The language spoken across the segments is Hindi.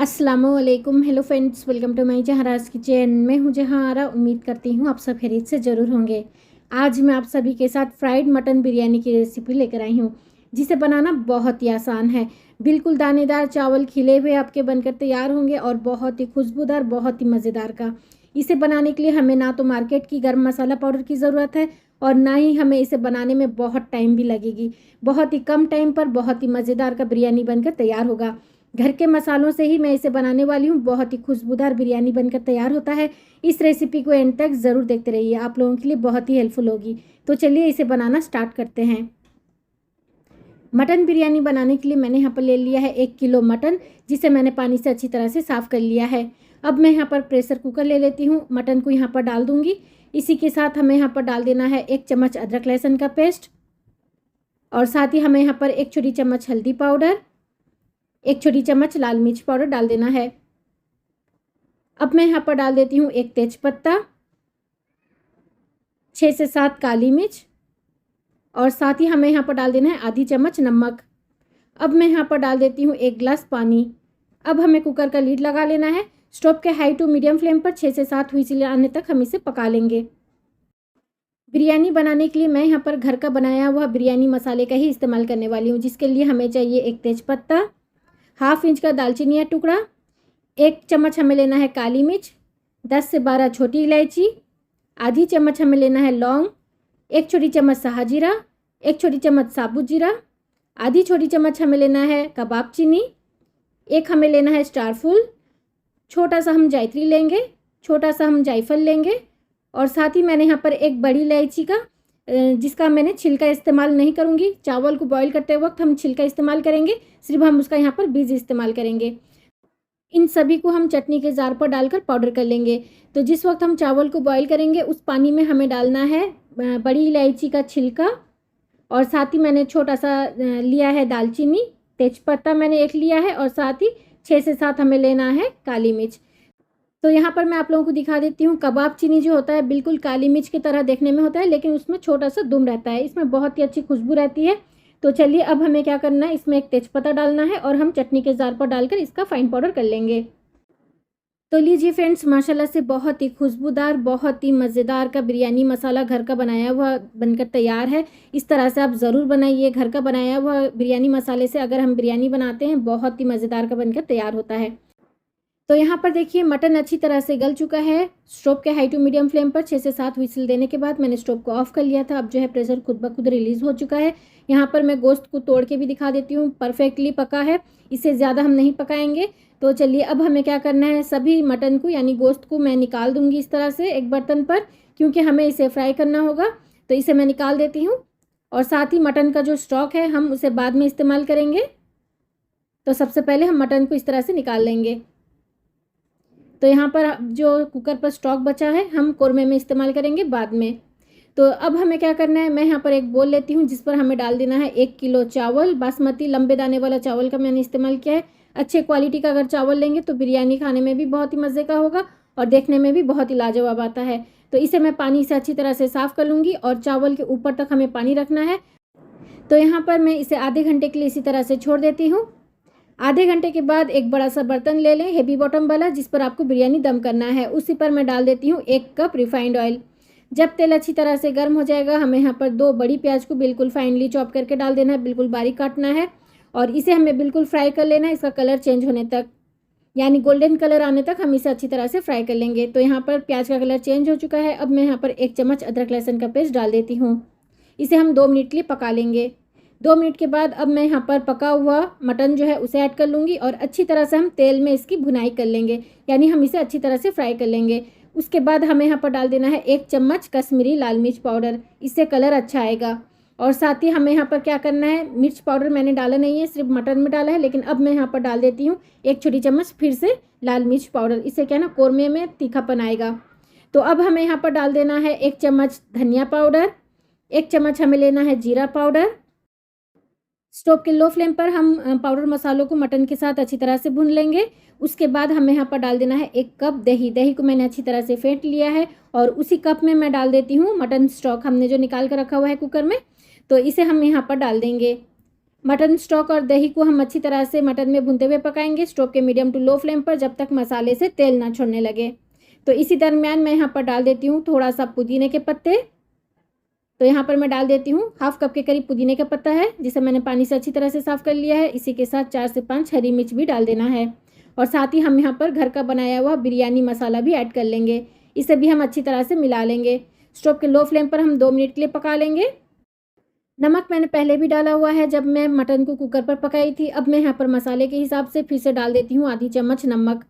अस्सलामुअलैकुम। Hello friends, welcome to my Zahra's kitchen. मैं हूं जहारा। उम्मीद करती हूं आप सब खैरियत से ज़रूर होंगे। आज मैं आप सभी के साथ फ्राइड मटन बिरयानी की रेसिपी लेकर आई हूं, जिसे बनाना बहुत ही आसान है। बिल्कुल दानेदार चावल खिले हुए आपके बनकर तैयार होंगे और बहुत ही खुशबूदार, बहुत ही मज़ेदार का। इसे बनाने के लिए हमें ना तो मार्केट की गर्म मसाला पाउडर की ज़रूरत है और ना ही हमें इसे बनाने में बहुत टाइम भी लगेगी। बहुत ही कम टाइम पर बहुत ही मज़ेदार का बिरयानी बनकर तैयार होगा। घर के मसालों से ही मैं इसे बनाने वाली हूँ। बहुत ही खुशबूदार बिरयानी बनकर तैयार होता है। इस रेसिपी को एंड तक ज़रूर देखते रहिए, आप लोगों के लिए बहुत ही हेल्पफुल होगी। तो चलिए इसे बनाना स्टार्ट करते हैं। मटन बिरयानी बनाने के लिए मैंने यहाँ पर ले लिया है 1 किलो मटन, जिसे मैंने पानी से अच्छी तरह से साफ़ कर लिया है। अब मैं यहाँ पर प्रेशर कुकर ले लेती हूँ। मटन को यहाँ पर डाल दूँगी। इसी के साथ हमें यहाँ पर डाल देना है 1 चम्मच अदरक लहसुन का पेस्ट, और साथ ही हमें यहाँ पर 1 छोटी चम्मच हल्दी पाउडर, 1 छोटी चम्मच लाल मिर्च पाउडर डाल देना है। अब मैं यहाँ पर डाल देती हूँ 1 तेजपत्ता, 6 से 7 काली मिर्च, और साथ ही हमें यहाँ पर डाल देना है आधी चम्मच नमक। अब मैं यहाँ पर डाल देती हूँ 1 गिलास पानी। अब हमें कुकर का लीड लगा लेना है। स्टोव के हाई टू मीडियम फ्लेम पर 6 से 7 व्हिसल आने तक हम इसे पका लेंगे। बिरयानी बनाने के लिए मैं यहाँ पर घर का बनाया हुआ बिरयानी मसाले का ही इस्तेमाल करने वाली हूँ, जिसके लिए हमें चाहिए 1 तेजपत्ता, हाफ इंच का दालचीनी का टुकड़ा, 1 चम्मच हमें लेना है काली मिर्च, 10 से 12 छोटी इलायची, आधी चम्मच हमें लेना है लौंग, 1 छोटी चम्मच साहा जीरा, 1 छोटी चम्मच साबुत जीरा, आधी छोटी चम्मच हमें लेना है कबाब चीनी, 1 हमें लेना है स्टार फूल, छोटा सा हम जायत्री लेंगे, छोटा सा हम जायफल लेंगे, और साथ ही मैंने यहाँ पर 1 बड़ी इलायची का, जिसका मैंने छिलका इस्तेमाल नहीं करूँगी। चावल को बॉईल करते वक्त हम छिलका इस्तेमाल करेंगे, सिर्फ हम उसका यहाँ पर बीज इस्तेमाल करेंगे। इन सभी को हम चटनी के जार पर डालकर पाउडर कर लेंगे। तो जिस वक्त हम चावल को बॉईल करेंगे उस पानी में हमें डालना है बड़ी इलायची का छिलका, और साथ ही मैंने छोटा सा लिया है दालचीनी, तेजपत्ता मैंने 1 लिया है, और साथ ही 6 से 7 हमें लेना है काली मिर्च। तो यहाँ पर मैं आप लोगों को दिखा देती हूँ। कबाब चीनी जो होता है बिल्कुल काली मिर्च की तरह देखने में होता है, लेकिन उसमें छोटा सा दुम रहता है। इसमें बहुत ही अच्छी खुशबू रहती है। तो चलिए अब हमें क्या करना है, इसमें 1 तेजपत्ता डालना है और हम चटनी के जार पर डालकर इसका फाइन पाउडर कर लेंगे। तो लीजिए फ्रेंड्स, माशाल्लाह से बहुत ही खुशबूदार, बहुत ही मज़ेदार का बिरयानी मसाला घर का बनाया हुआ बनकर तैयार है। इस तरह से आप ज़रूर बनाइए। घर का बनाया हुआ बिरयानी मसाले से अगर हम बिरयानी बनाते हैं, बहुत ही मज़ेदार का बनकर तैयार होता है। तो यहाँ पर देखिए मटन अच्छी तरह से गल चुका है। स्टोव के हाई टू मीडियम फ्लेम पर 6 से 7 व्हिसल देने के बाद मैंने स्टोव को ऑफ कर लिया था। अब जो है प्रेशर खुद ब खुद रिलीज़ हो चुका है। यहाँ पर मैं गोश्त को तोड़ के भी दिखा देती हूँ, परफेक्टली पका है। इससे ज़्यादा हम नहीं पकाएंगे। तो चलिए अब हमें क्या करना है, सभी मटन को यानी गोश्त को मैं निकाल दूँगी इस तरह से एक बर्तन पर, क्योंकि हमें इसे फ्राई करना होगा। तो इसे मैं निकाल देती हूँ, और साथ ही मटन का जो स्टॉक है हम उसे बाद में इस्तेमाल करेंगे। तो सबसे पहले हम मटन को इस तरह से निकाल लेंगे। तो यहाँ पर जो कुकर पर स्टॉक बचा है हम कोरमे में इस्तेमाल करेंगे बाद में। तो अब हमें क्या करना है, मैं यहाँ पर एक बोल लेती हूँ जिस पर हमें डाल देना है 1 किलो चावल। बासमती लंबे दाने वाला चावल का मैंने इस्तेमाल किया है। अच्छे क्वालिटी का अगर चावल लेंगे तो बिरयानी खाने में भी बहुत ही मज़े का होगा और देखने में भी बहुत ही लाजवाब आता है। तो इसे मैं पानी से अच्छी तरह से साफ़ कर लूँगी, और चावल के ऊपर तक हमें पानी रखना है। तो यहाँ पर मैं इसे आधे घंटे के लिए इसी तरह से छोड़ देती हूँ। आधे घंटे के बाद एक बड़ा सा बर्तन ले लें, हेवी बॉटम वाला, जिस पर आपको बिरयानी दम करना है। उसी पर मैं डाल देती हूँ 1 कप रिफाइंड ऑयल। जब तेल अच्छी तरह से गर्म हो जाएगा, हमें यहाँ पर 2 बड़ी प्याज को बिल्कुल फाइनली चॉप करके डाल देना है, बिल्कुल बारीक काटना है, और इसे हमें बिल्कुल फ्राई कर लेना है। इसका कलर चेंज होने तक, यानी गोल्डन कलर आने तक हम इसे अच्छी तरह से फ्राई कर लेंगे। तो यहाँ पर प्याज का कलर चेंज हो चुका है। अब मैं यहाँ पर 1 चम्मच अदरक लहसुन का पेस्ट डाल देती हूँ। इसे हम 2 मिनट के लिए पका लेंगे। 2 मिनट के बाद अब मैं यहाँ पर पका हुआ मटन जो है उसे ऐड कर लूँगी, और अच्छी तरह से हम तेल में इसकी भुनाई कर लेंगे, यानी हम इसे अच्छी तरह से फ्राई कर लेंगे। उसके बाद हमें यहाँ पर डाल देना है 1 चम्मच कश्मीरी लाल मिर्च पाउडर, इससे कलर अच्छा आएगा। और साथ ही हमें यहाँ पर क्या करना है, मिर्च पाउडर मैंने डाला नहीं है, सिर्फ मटन में डाला है, लेकिन अब मैं यहाँ पर डाल देती हूँ 1 छोटी चम्मच फिर से लाल मिर्च पाउडर। इससे क्या ना कोरमे में तीखापन आएगा। तो अब हमें यहाँ पर डाल देना है 1 चम्मच धनिया पाउडर, 1 चम्मच हमें लेना है जीरा पाउडर। स्टोव के लो फ्लेम पर हम पाउडर मसालों को मटन के साथ अच्छी तरह से भून लेंगे। उसके बाद हमें यहाँ पर डाल देना है 1 कप दही। दही को मैंने अच्छी तरह से फेंट लिया है, और उसी कप में मैं डाल देती हूँ मटन स्टॉक हमने जो निकाल कर रखा हुआ है कुकर में। तो इसे हम यहाँ पर डाल देंगे। मटन स्टॉक और दही को हम अच्छी तरह से मटन में भूनते हुए पकाएंगे स्टोव के मीडियम टू लो फ्लेम पर, जब तक मसाले से तेल ना छोड़ने लगे। तो इसी दरमियान मैं यहाँ पर डाल देती हूँ थोड़ा सा पुदीने के पत्ते। तो यहाँ पर मैं डाल देती हूँ 1/2 कप के करीब पुदीने का पत्ता है, जिसे मैंने पानी से अच्छी तरह से साफ़ कर लिया है। इसी के साथ 4 से 5 हरी मिर्च भी डाल देना है और साथ ही हम यहाँ पर घर का बनाया हुआ बिरयानी मसाला भी ऐड कर लेंगे। इसे भी हम अच्छी तरह से मिला लेंगे। स्टोव के लो फ्लेम पर हम 2 मिनट के लिए पका लेंगे। नमक मैंने पहले भी डाला हुआ है जब मैं मटन को कुकर पर पकाई थी। अब मैं यहाँ पर मसाले के हिसाब से फिर से डाल देती हूँ आधी चम्मच नमक।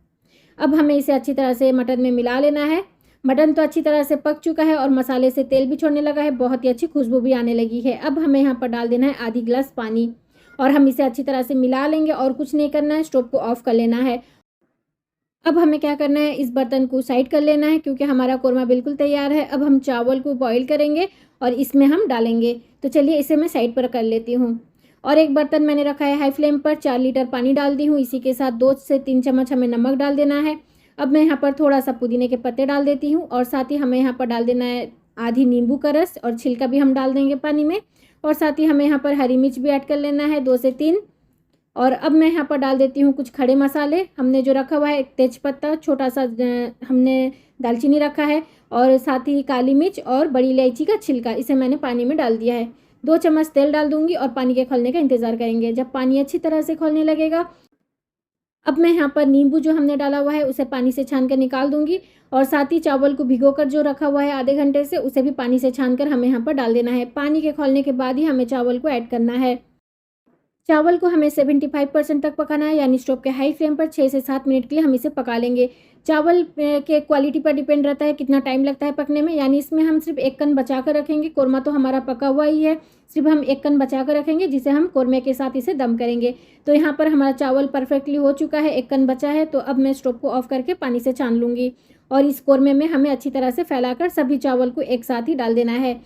अब हमें इसे अच्छी तरह से मटन में मिला लेना है। मटन तो अच्छी तरह से पक चुका है और मसाले से तेल भी छोड़ने लगा है, बहुत ही अच्छी खुशबू भी आने लगी है। अब हमें यहाँ पर डाल देना है आधी गिलास पानी और हम इसे अच्छी तरह से मिला लेंगे और कुछ नहीं करना है, स्टोव को ऑफ कर लेना है। अब हमें क्या करना है, इस बर्तन को साइड कर लेना है क्योंकि हमारा कोरमा बिल्कुल तैयार है। अब हम चावल को बॉईल करेंगे और इसमें हम डालेंगे। तो चलिए इसे मैं साइड पर कर लेती हूँ। और एक बर्तन मैंने रखा है हाई फ्लेम पर, 4 लीटर पानी डाल दी हूँ। इसी के साथ 2 से 3 चम्मच हमें नमक डाल देना है। अब मैं यहाँ पर थोड़ा सा पुदीने के पत्ते डाल देती हूँ और साथ ही हमें यहाँ पर डाल देना है आधी नींबू का रस और छिलका भी हम डाल देंगे पानी में। और साथ ही हमें यहाँ पर हरी मिर्च भी ऐड कर लेना है 2 से 3। और अब मैं यहाँ पर डाल देती हूँ कुछ खड़े मसाले। हमने जो रखा हुआ है एक तेजपत्ता, छोटा सा हमने दालचीनी रखा है और साथ ही काली मिर्च और बड़ी इलायची का छिलका, इसे मैंने पानी में डाल दिया है। 2 चम्मच तेल डाल दूंगी और पानी के खौलने का इंतज़ार करेंगे। जब पानी अच्छी तरह से खौलने लगेगा, अब मैं यहाँ पर नींबू जो हमने डाला हुआ है उसे पानी से छान कर निकाल दूंगी और साथ ही चावल को भिगोकर जो रखा हुआ है आधे घंटे से, उसे भी पानी से छान कर हमें यहाँ पर डाल देना है। पानी के खौलने के बाद ही हमें चावल को ऐड करना है। चावल को हमें 75% तक पकाना है, यानी स्टोव के हाई फ्लेम पर 6 से 7 मिनट के लिए हम इसे पका लेंगे। चावल के क्वालिटी पर डिपेंड रहता है कितना टाइम लगता है पकने में, यानी इसमें हम सिर्फ 1 कन बचा कर रखेंगे। कोरमा तो हमारा पका हुआ ही है, सिर्फ हम 1 कन बचा कर रखेंगे जिसे हम कोरमे के साथ इसे दम करेंगे। तो यहाँ पर हमारा चावल परफेक्टली हो चुका है, 1 कन बचा है। तो अब मैं स्टोव को ऑफ करके पानी से छान लूँगी और इस कोरमे में हमें अच्छी तरह से फैलाकर सभी चावल को एक साथ ही डाल देना है।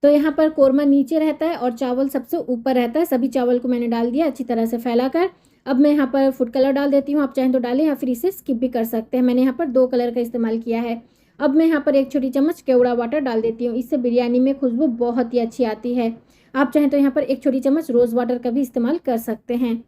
तो यहाँ पर कोरमा नीचे रहता है और चावल सबसे ऊपर रहता है। सभी चावल को मैंने डाल दिया अच्छी तरह से फैलाकर। अब मैं यहाँ पर फूड कलर डाल देती हूँ, आप चाहें तो डालें या फिर इसे स्किप भी कर सकते हैं। मैंने यहाँ पर 2 कलर का इस्तेमाल किया है। अब मैं यहाँ पर 1 छोटी चम्मच केवड़ा वाटर डाल देती हूँ, इससे बिरयानी में खुशबू बहुत ही अच्छी आती है। आप चाहें तो यहाँ पर 1 छोटी चम्मच रोज़ वाटर का भी इस्तेमाल कर सकते हैं।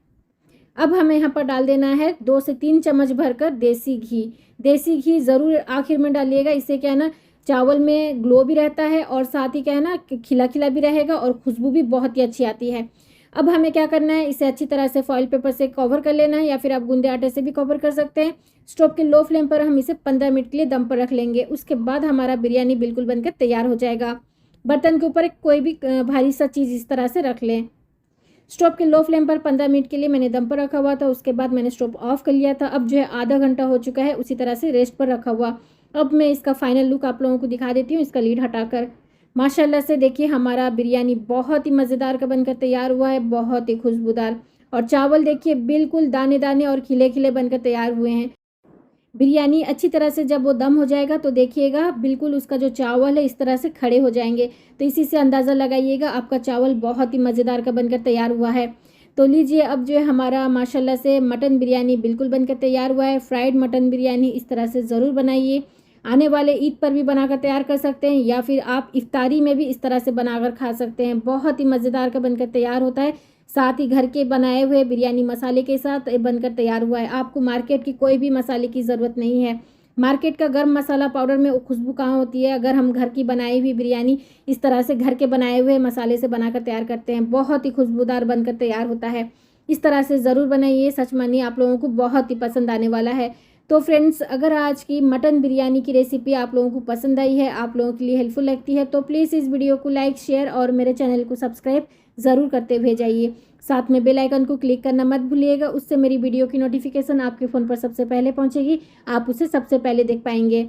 अब हमें यहाँ पर डाल देना है 2 से 3 चम्मच भरकर देसी घी। देसी घी ज़रूर आखिर में डालिएगा, इससे क्या है ना, चावल में ग्लो भी रहता है और साथ ही क्या है ना, खिला खिला भी रहेगा और खुशबू भी बहुत ही अच्छी आती है। अब हमें क्या करना है, इसे अच्छी तरह से फॉइल पेपर से कवर कर लेना है या फिर आप गूंदे आटे से भी कवर कर सकते हैं। स्टोव के लो फ्लेम पर हम इसे 15 मिनट के लिए दम पर रख लेंगे। उसके बाद हमारा बिरयानी बिल्कुल बनकर तैयार हो जाएगा। बर्तन के ऊपर कोई भी भारी सा चीज़ इस तरह से रख लें। स्टोव के लो फ्लेम पर 15 मिनट के लिए मैंने दम पर रखा हुआ था, उसके बाद मैंने स्टोव ऑफ कर लिया था। अब जो है आधा घंटा हो चुका है, उसी तरह से रेस्ट पर रखा हुआ। अब मैं इसका फाइनल लुक आप लोगों को दिखा देती हूँ इसका लीड हटाकर। माशाल्लाह से देखिए हमारा बिरयानी बहुत ही मज़ेदार का बनकर तैयार हुआ है, बहुत ही खुशबूदार। और चावल देखिए बिल्कुल दाने दाने और खिले खिले बनकर तैयार हुए हैं। बिरयानी अच्छी तरह से जब वो दम हो जाएगा तो देखिएगा बिल्कुल उसका जो चावल है इस तरह से खड़े हो जाएंगे। तो इसी से अंदाज़ा लगाइएगा आपका चावल बहुत ही मज़ेदार का बनकर तैयार हुआ है। तो लीजिए अब जो है हमारा माशाल्लाह से मटन बिरयानी बिल्कुल बनकर तैयार हुआ है। फ्राइड मटन बिरयानी इस तरह से ज़रूर बनाइए। आने वाले ईद पर भी बनाकर तैयार कर सकते हैं या फिर आप इफ्तारी में भी इस तरह से बनाकर खा सकते हैं। बहुत ही मज़ेदार का बनकर तैयार होता है। साथ ही घर के बनाए हुए बिरयानी मसाले के साथ बनकर तैयार हुआ है। आपको मार्केट की कोई भी मसाले की ज़रूरत नहीं है। मार्केट का गर्म मसाला पाउडर में खुशबू कहाँ होती है, अगर हम घर की बनाई हुई बिरयानी इस तरह से घर के बनाए हुए मसाले से बनाकर तैयार करते हैं, बहुत ही खुशबूदार बनकर तैयार होता है। इस तरह से ज़रूर बनाइए, सच मानिए आप लोगों को बहुत ही पसंद आने वाला है। तो फ्रेंड्स, अगर आज की मटन बिरयानी की रेसिपी आप लोगों को पसंद आई है, आप लोगों के लिए हेल्पफुल लगती है, तो प्लीज़ इस वीडियो को लाइक, शेयर और मेरे चैनल को सब्सक्राइब ज़रूर करते हुए जाइए। साथ में बेल आइकन को क्लिक करना मत भूलिएगा, उससे मेरी वीडियो की नोटिफिकेशन आपके फ़ोन पर सबसे पहले पहुंचेगी, आप उसे सबसे पहले देख पाएंगे।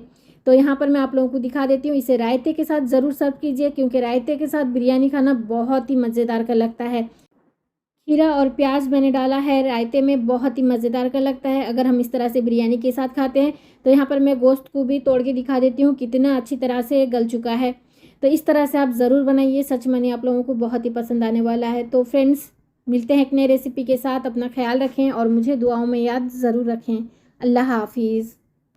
तो यहाँ पर मैं आप लोगों को दिखा देती हूँ, इसे रायते के साथ ज़रूर सर्व कीजिए क्योंकि रायते के साथ बिरयानी खाना बहुत ही मज़ेदार का लगता है। खीरा और प्याज मैंने डाला है रायते में, बहुत ही मज़ेदार का लगता है अगर हम इस तरह से बिरयानी के साथ खाते हैं। तो यहाँ पर मैं गोश्त को भी तोड़ के दिखा देती हूँ कितना अच्छी तरह से गल चुका है। तो इस तरह से आप ज़रूर बनाइए, सच मानिए आप लोगों को बहुत ही पसंद आने वाला है। तो फ्रेंड्स, मिलते हैं एक नए रेसिपी के साथ। अपना ख्याल रखें और मुझे दुआओं में याद ज़रूर रखें। अल्लाह हाफिज़।